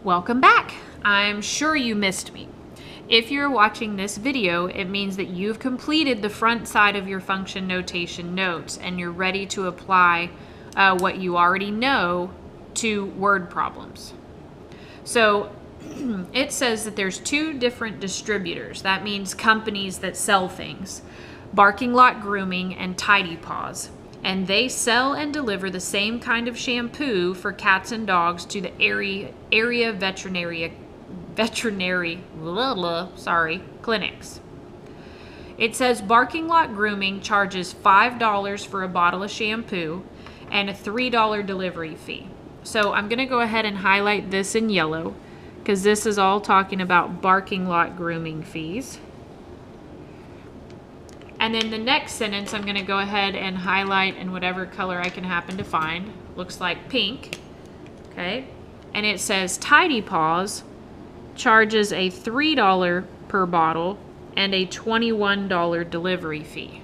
Welcome back. I'm sure you missed me. If you're watching this video, it means that you've completed the front side of your function notation notes and you're ready to apply what you already know to word problems. So it says that there's two different distributors. That means companies that sell things. Barking Lot Grooming and Tidy Paws. And they sell and deliver the same kind of shampoo for cats and dogs to the area veterinary clinics. It says Barking Lot Grooming charges $5 for a bottle of shampoo and a $3 delivery fee. So I'm going to go ahead and highlight this in yellow because this is all talking about Barking Lot Grooming fees. And then the next sentence I'm going to go ahead and highlight in whatever color I can happen to find. Looks like pink. Okay. And it says Tidy Paws charges a $3 per bottle and a $21 delivery fee.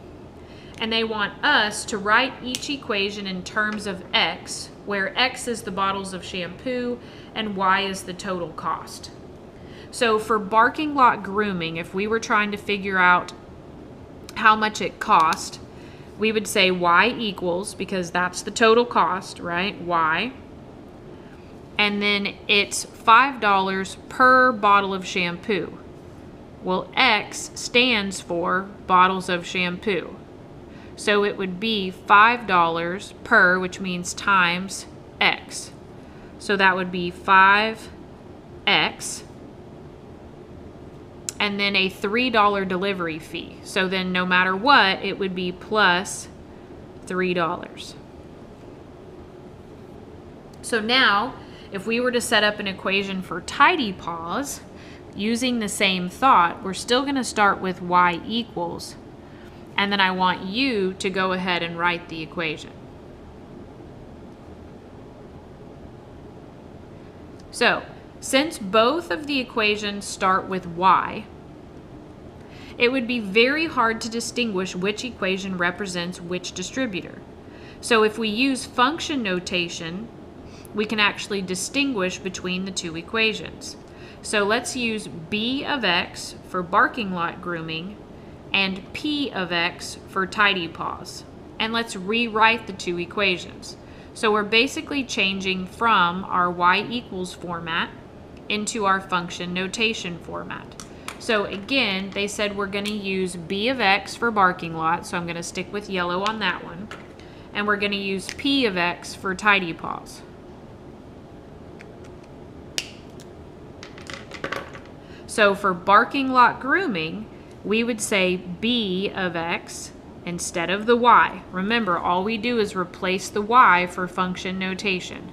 And they want us to write each equation in terms of X, where X is the bottles of shampoo and Y is the total cost. So for Barking Lot Grooming, if we were trying to figure out how much it cost, we would say Y equals, because that's the total cost, right? Y. And then it's $5 per bottle of shampoo. Well, X stands for bottles of shampoo. So it would be $5 per, which means times X. So that would be 5X. And then a $3 delivery fee. So then no matter what, it would be plus $3. So now, if we were to set up an equation for Tidy Paws, using the same thought, we're still going to start with Y equals. And then I want you to go ahead and write the equation. So, since both of the equations start with Y, it would be very hard to distinguish which equation represents which distributor. So if we use function notation, we can actually distinguish between the two equations. So let's use B of X for Barking Lot Grooming and P of X for Tidy Paws. And let's rewrite the two equations. So we're basically changing from our Y equals format into our function notation format. So again, they said we're going to use B of X for Barking Lot, so I'm going to stick with yellow on that one. And we're going to use P of X for Tidy Paws. So for Barking Lot Grooming, we would say B of X instead of the Y. Remember, all we do is replace the Y for function notation.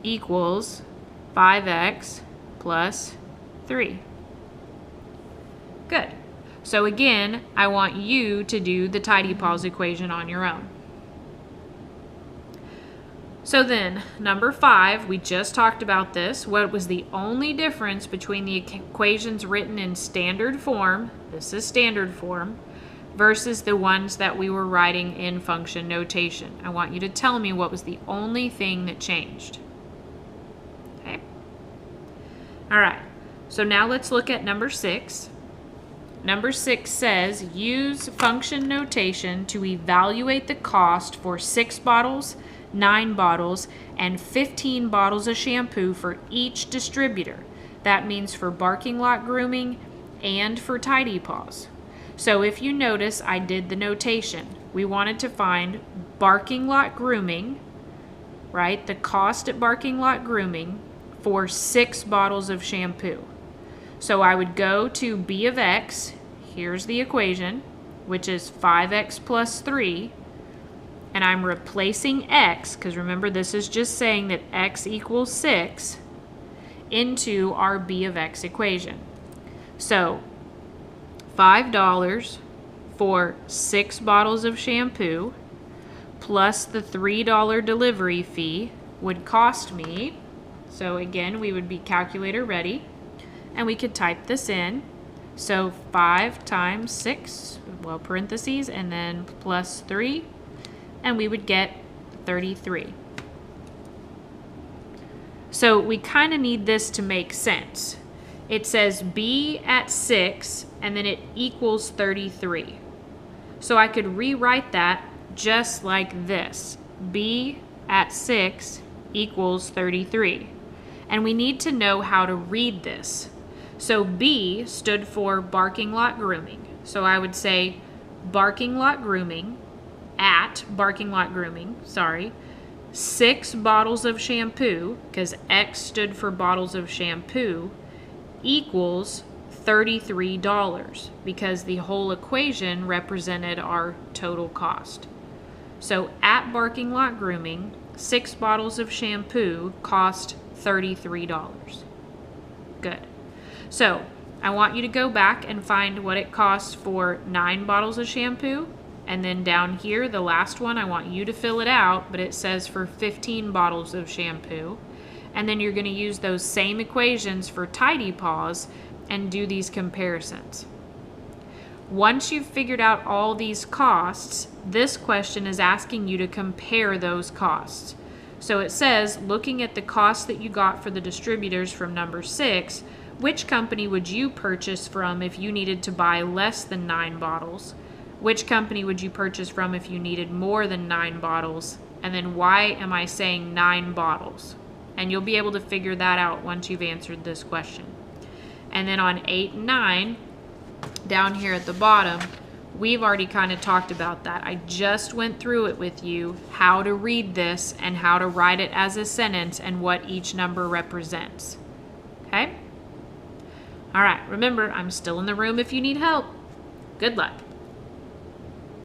Equals 5X plus 3. Good. So again, I want you to do the Tidy Paws equation on your own. So then, number 5, we just talked about this. What was the only difference between the equations written in standard form, this is standard form, versus the ones that we were writing in function notation? I want you to tell me what was the only thing that changed. Okay. All right. So now let's look at number 6. Number 6 says, use function notation to evaluate the cost for 6 bottles, 9 bottles, and 15 bottles of shampoo for each distributor. That means for Barking Lot Grooming and for Tidy Paws. So if you notice, I did the notation. We wanted to find Barking Lot Grooming, right? The cost at Barking Lot Grooming for 6 bottles of shampoo. So I would go to B of X, here's the equation, which is 5X plus 3, and I'm replacing X, because remember this is just saying that X equals 6, into our B of X equation. So $5 for 6 bottles of shampoo plus the $3 delivery fee would cost me, so again we would be calculator ready, and we could type this in. So 5 times 6, well, parentheses, and then plus 3, and we would get 33. So we kind of need this to make sense. It says B at 6, and then it equals 33. So I could rewrite that just like this. B at 6 equals 33. And we need to know how to read this. So B stood for barking lot grooming. So I would say barking lot grooming at barking lot grooming, 6 bottles of shampoo, because X stood for bottles of shampoo, equals $33 because the whole equation represented our total cost. So at barking lot grooming, 6 bottles of shampoo cost $33. Good. So I want you to go back and find what it costs for 9 bottles of shampoo. And then down here, the last one, I want you to fill it out, but it says for 15 bottles of shampoo. And then you're going to use those same equations for Tidy Paws and do these comparisons. Once you've figured out all these costs, this question is asking you to compare those costs. So it says, looking at the cost that you got for the distributors from number 6, which company would you purchase from if you needed to buy less than 9 bottles? Which company would you purchase from if you needed more than 9 bottles? And then why am I saying 9 bottles? And you'll be able to figure that out once you've answered this question. And then on 8 and 9, down here at the bottom, we've already kind of talked about that. I just went through it with you, how to read this and how to write it as a sentence and what each number represents. Okay? All right, remember, I'm still in the room if you need help. Good luck.